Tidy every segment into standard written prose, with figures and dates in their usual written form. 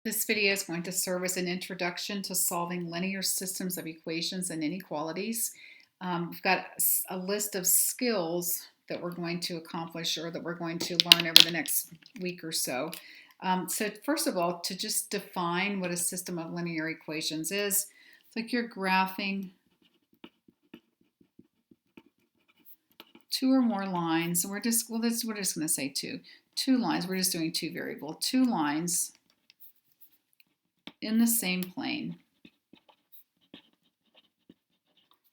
This video is going to serve as an introduction to solving linear systems of equations and inequalities. We've got a list of skills that we're going to accomplish or that we're going to learn over the next week or so. So first of all, to just define what a system of linear equations is, it's like you're graphing two or more lines. And we're just going to say two lines. We're just doing two variable, two lines in the same plane,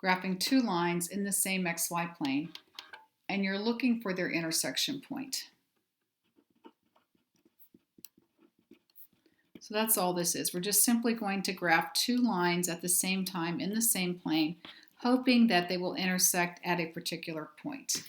graphing two lines in the same xy plane, and you're looking for their intersection point. So that's all this is. We're just simply going to graph two lines at the same time in the same plane, hoping that they will intersect at a particular point.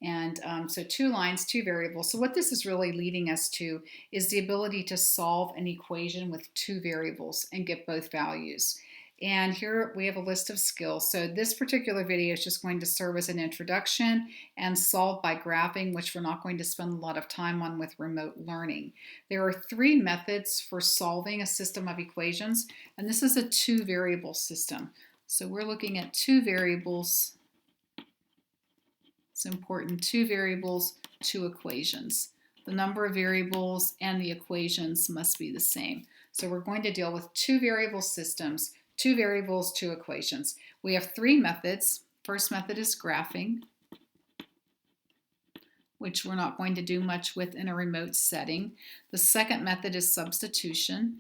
And so two lines, two variables. So what this is really leading us to is the ability to solve an equation with two variables and get both values. And here we have a list of skills. So this particular video is just going to serve as an introduction and solve by graphing, which we're not going to spend a lot of time on with remote learning. There are three methods for solving a system of equations, and this is a two variable system. So we're looking at two variables. It's important, two variables, two equations. The number of variables and the equations must be the same. So we're going to deal with two variable systems, two variables, two equations. We have three methods. First method is graphing, which we're not going to do much with in a remote setting. The second method is substitution.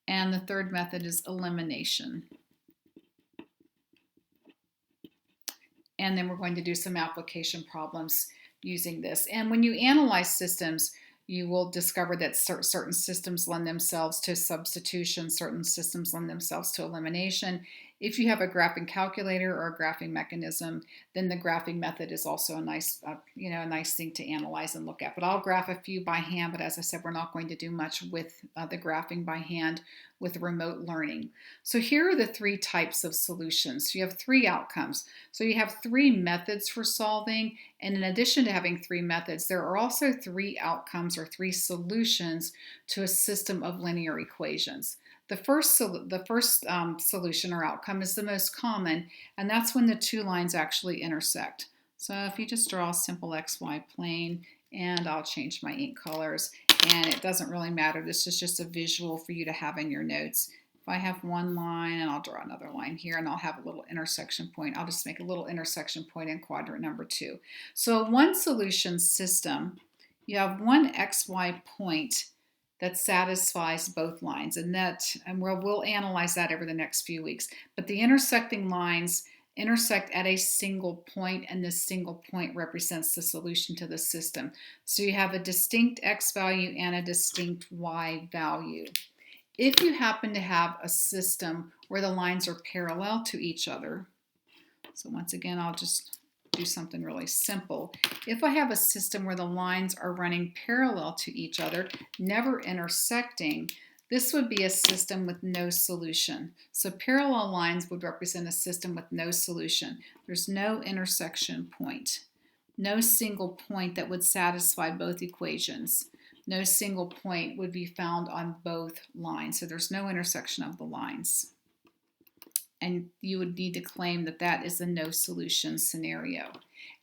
And the third method is elimination. And then we're going to do some application problems using this. And when you analyze systems, you will discover that certain systems lend themselves to substitution, certain systems lend themselves to elimination. If you have a graphing calculator or a graphing mechanism, then the graphing method is also a nice, a nice thing to analyze and look at. But I'll graph a few by hand, but as I said, we're not going to do much with the graphing by hand with remote learning. So here are the three types of solutions. So you have three outcomes. So you have three methods for solving, and in addition to having three methods, there are also three outcomes or three solutions to a system of linear equations. The first solution or outcome is the most common, and that's when the two lines actually intersect. So if you just draw a simple XY plane, and I'll change my ink colors, and it doesn't really matter. This is just a visual for you to have in your notes. If I have one line, and I'll draw another line here, and I'll have a little intersection point. I'll just make a little intersection point in quadrant number 2. So a one solution system, you have one XY point that satisfies both lines, and we'll analyze that over the next few weeks. But the intersecting lines intersect at a single point, and this single point represents the solution to the system. So you have a distinct x value and a distinct y value. If you happen to have a system where the lines are parallel to each other, so once again, I'll just do something really simple. If I have a system where the lines are running parallel to each other, never intersecting, this would be a system with no solution. So parallel lines would represent a system with no solution. There's no intersection point, no single point that would satisfy both equations. No single point would be found on both lines. So there's no intersection of the lines. And you would need to claim that that is a no solution scenario.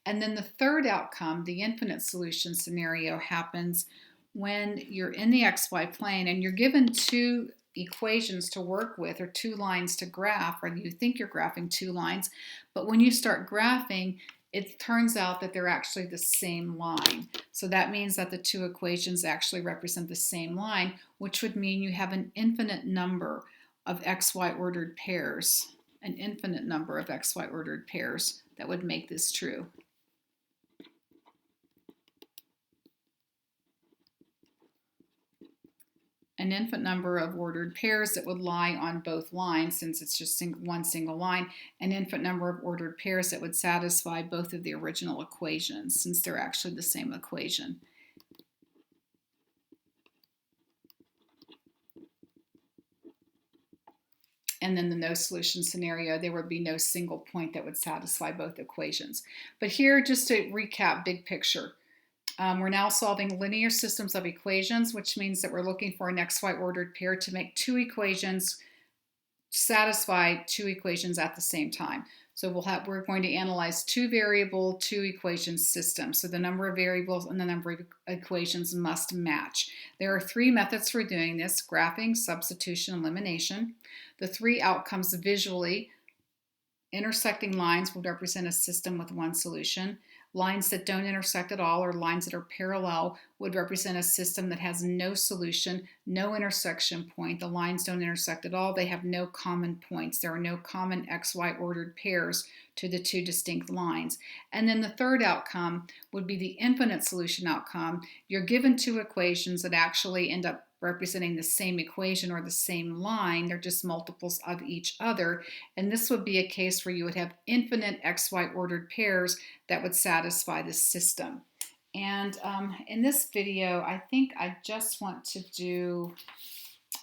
And then the third outcome, the infinite solution scenario, happens when you're in the XY plane and you're given two equations to work with or two lines to graph, or you think you're graphing two lines, but when you start graphing, it turns out that they're actually the same line. So that means that the two equations actually represent the same line, which would mean you have an infinite number of XY ordered pairs, an infinite number of XY ordered pairs that would make this true. An infinite number of ordered pairs that would lie on both lines, since it's just one single line, an infinite number of ordered pairs that would satisfy both of the original equations, since they're actually the same equation. And then the no solution scenario, there would be no single point that would satisfy both equations. But here, just to recap, big picture, We're now solving linear systems of equations, which means that we're looking for an xy ordered pair to make two equations, satisfy two equations at the same time. So we're going to analyze two variable, two equation systems. So the number of variables and the number of equations must match. There are three methods for doing this: graphing, substitution, elimination. The three outcomes visually: intersecting lines would represent a system with one solution. Lines that don't intersect at all, or lines that are parallel, would represent a system that has no solution, no intersection point. The lines don't intersect at all. They have no common points. There are no common XY ordered pairs to the two distinct lines. And then the third outcome would be the infinite solution outcome. You're given two equations that actually end up representing the same equation or the same line. They're just multiples of each other. And this would be a case where you would have infinite XY ordered pairs that would satisfy the system. And in this video, I think I just want to do,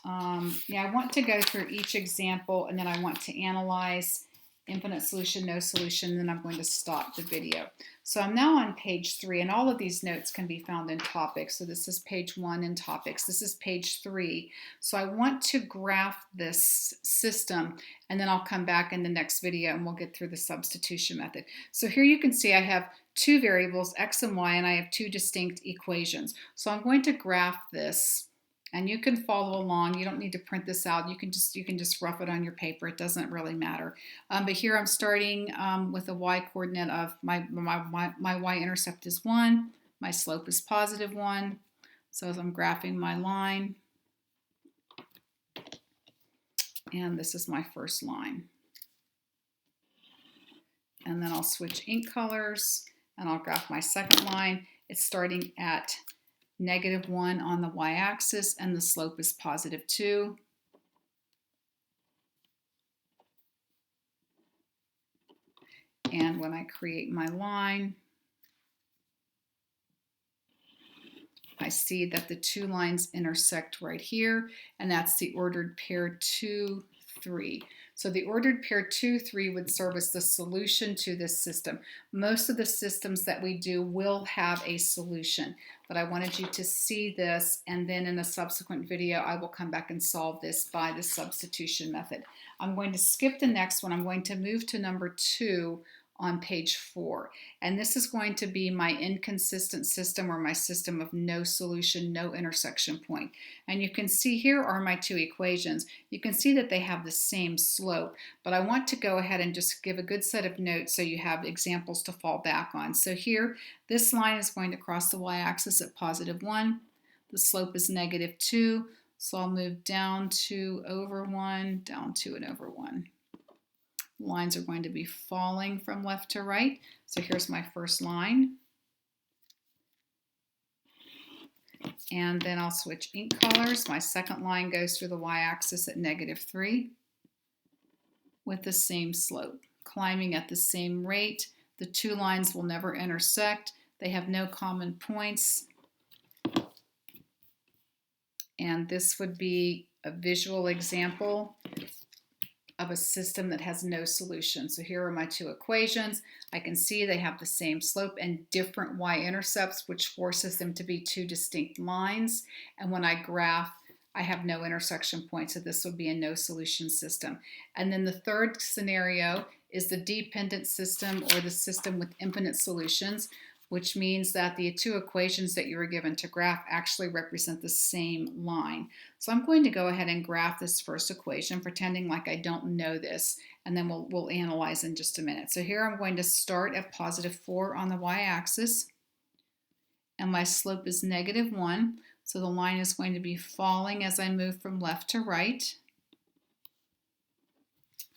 I want to go through each example, and then I want to analyze infinite solution, no solution, then I'm going to stop the video. So I'm now on page 3, and all of these notes can be found in topics. So this is page 1 in topics. This is page 3. So I want to graph this system, and then I'll come back in the next video and we'll get through the substitution method. So here you can see I have two variables, x and y, and I have two distinct equations. So I'm going to graph this. And you can follow along. You don't need to print this out. You can just rough it on your paper. It doesn't really matter. But here I'm starting with a y coordinate of my y-intercept is 1. My slope is positive 1. So as I'm graphing my line, and this is my first line. And then I'll switch ink colors, and I'll graph my second line. It's starting at -1 on the y-axis, and the slope is positive 2. And when I create my line, I see that the two lines intersect right here, and that's the ordered pair 2, 3. So the ordered pair 2, 3 would serve as the solution to this system. Most of the systems that we do will have a solution, but I wanted you to see this, and then in a subsequent video I will come back and solve this by the substitution method. I'm going to skip the next one. I'm going to move to number 2 on page 4, and this is going to be my inconsistent system, or my system of no solution, no intersection point. And you can see here are my two equations. You can see that they have the same slope, but I want to go ahead and just give a good set of notes so you have examples to fall back on. So here, this line is going to cross the y-axis at +1. The slope is -2, so I'll move down 2 over 1, down 2 and over 1. Lines are going to be falling from left to right. So here's my first line. And then I'll switch ink colors. My second line goes through the y-axis at -3 with the same slope, climbing at the same rate. The two lines will never intersect. They have no common points. And this would be a visual example of a system that has no solution. So here are my two equations. I can see they have the same slope and different y-intercepts, which forces them to be two distinct lines. And when I graph, I have no intersection point, so this would be a no solution system. And then the third scenario is the dependent system, or the system with infinite solutions, which means that the two equations that you were given to graph actually represent the same line. So I'm going to go ahead and graph this first equation, pretending like I don't know this, and then we'll analyze in just a minute. So here I'm going to start at +4 on the y-axis, and my slope is -1, so the line is going to be falling as I move from left to right,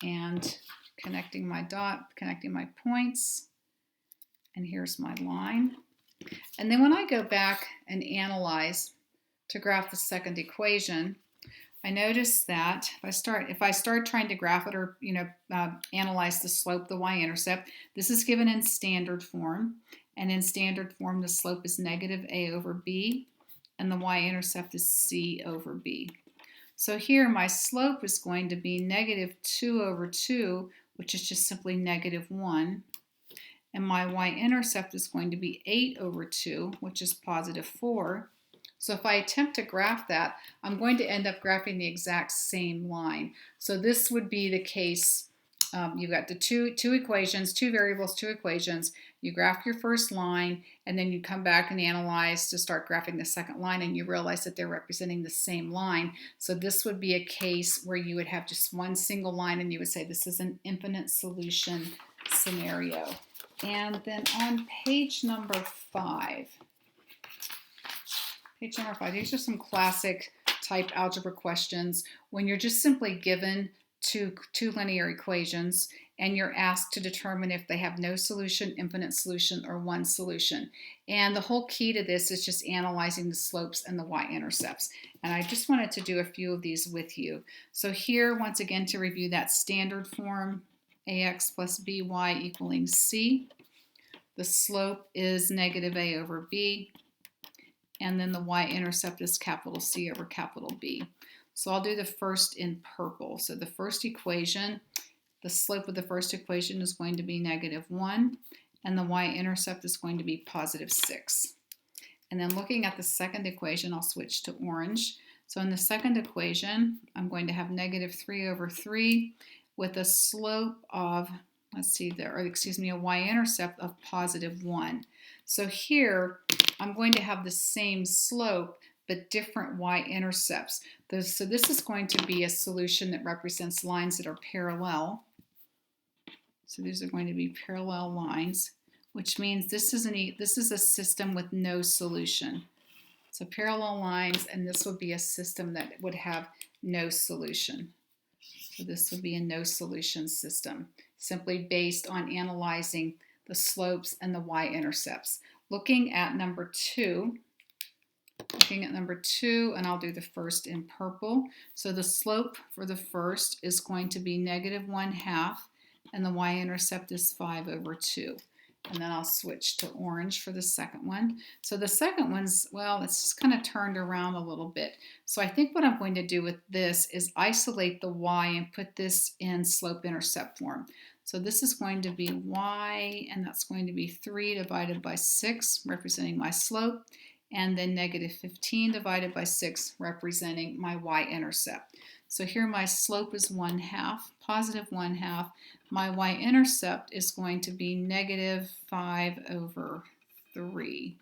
and connecting my dot, connecting my points. And here's my line. And then when I go back and analyze to graph the second equation, I notice that if I start trying to graph it, or analyze the slope, the y-intercept, this is given in standard form. And in standard form, the slope is -a over b, and the y-intercept is c over b. So here my slope is going to be -2 over 2, which is just simply -1. and my y-intercept is going to be 8 over 2, which is positive 4. So if I attempt to graph that, I'm going to end up graphing the exact same line. So this would be the case. You've got the two equations, two variables, two equations. You graph your first line, and then you come back and analyze to start graphing the second line, and you realize that they're representing the same line. So this would be a case where you would have just one single line, and you would say this is an infinite solution scenario. And then on page number 5, these are some classic type algebra questions when you're just simply given two linear equations and you're asked to determine if they have no solution, infinite solution, or one solution. And the whole key to this is just analyzing the slopes and the y-intercepts. And I just wanted to do a few of these with you. So here, once again, to review that standard form, ax plus by equaling c. The slope is negative a over b. And then the y-intercept is capital C over capital B. So I'll do the first in purple. So the first equation, the slope of the first equation is going to be negative 1, and the y-intercept is going to be positive 6. And then looking at the second equation, I'll switch to orange. So in the second equation, I'm going to have negative 3 over 3 with a slope of, a y-intercept of positive 1. So here, I'm going to have the same slope, but different y-intercepts. So this is going to be a solution that represents lines that are parallel. So these are going to be parallel lines, which means this is a system with no solution. So parallel lines, and this would be a system that would have no solution. So this would be a no solution system, simply based on analyzing the slopes and the y-intercepts. Looking at number 2, and I'll do the first in purple. So the slope for the first is going to be negative 1/2, and the y-intercept is 5 over 2. And then I'll switch to orange for the second one. So the second one's, well, it's just kind of turned around a little bit. So I think what I'm going to do with this is isolate the y and put this in slope-intercept form. So this is going to be y, and that's going to be 3 divided by 6, representing my slope, and then negative 15 divided by 6, representing my y-intercept. So here my slope is 1/2, positive 1/2. My y-intercept is going to be negative 5 over 3.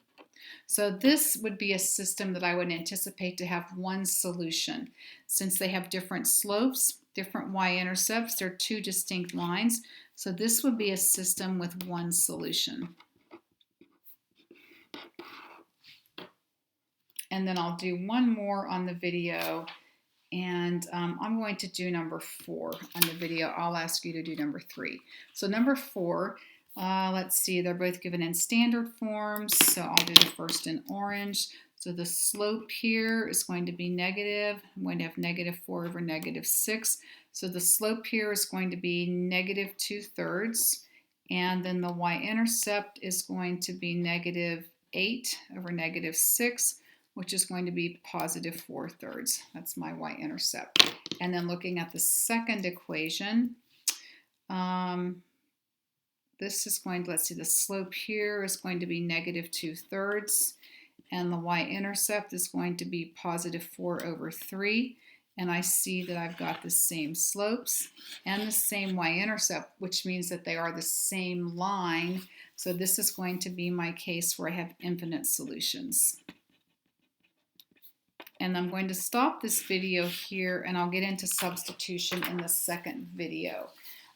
So this would be a system that I would anticipate to have one solution. Since they have different slopes, different y-intercepts, they're two distinct lines. So this would be a system with one solution. And then I'll do one more on the video, and I'm going to do number 4 on the video. I'll ask you to do number 3. So number 4, let's see, they're both given in standard forms, so I'll do the first in orange. So the slope here is going to be negative. I'm going to have negative 4 over negative 6. So the slope here is going to be negative 2/3, and then the y-intercept is going to be negative 8 over negative 6, which is going to be positive 4/3. That's my y-intercept. And then looking at the second equation, this is going to, let's see, the slope here is going to be negative 2/3, and the y-intercept is going to be positive 4 over 3. And I see that I've got the same slopes and the same y-intercept, which means that they are the same line. So this is going to be my case where I have infinite solutions. And I'm going to stop this video here, and I'll get into substitution in the second video.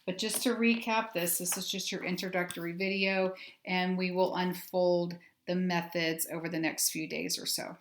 But just to recap this is just your introductory video, and we will unfold the methods over the next few days or so.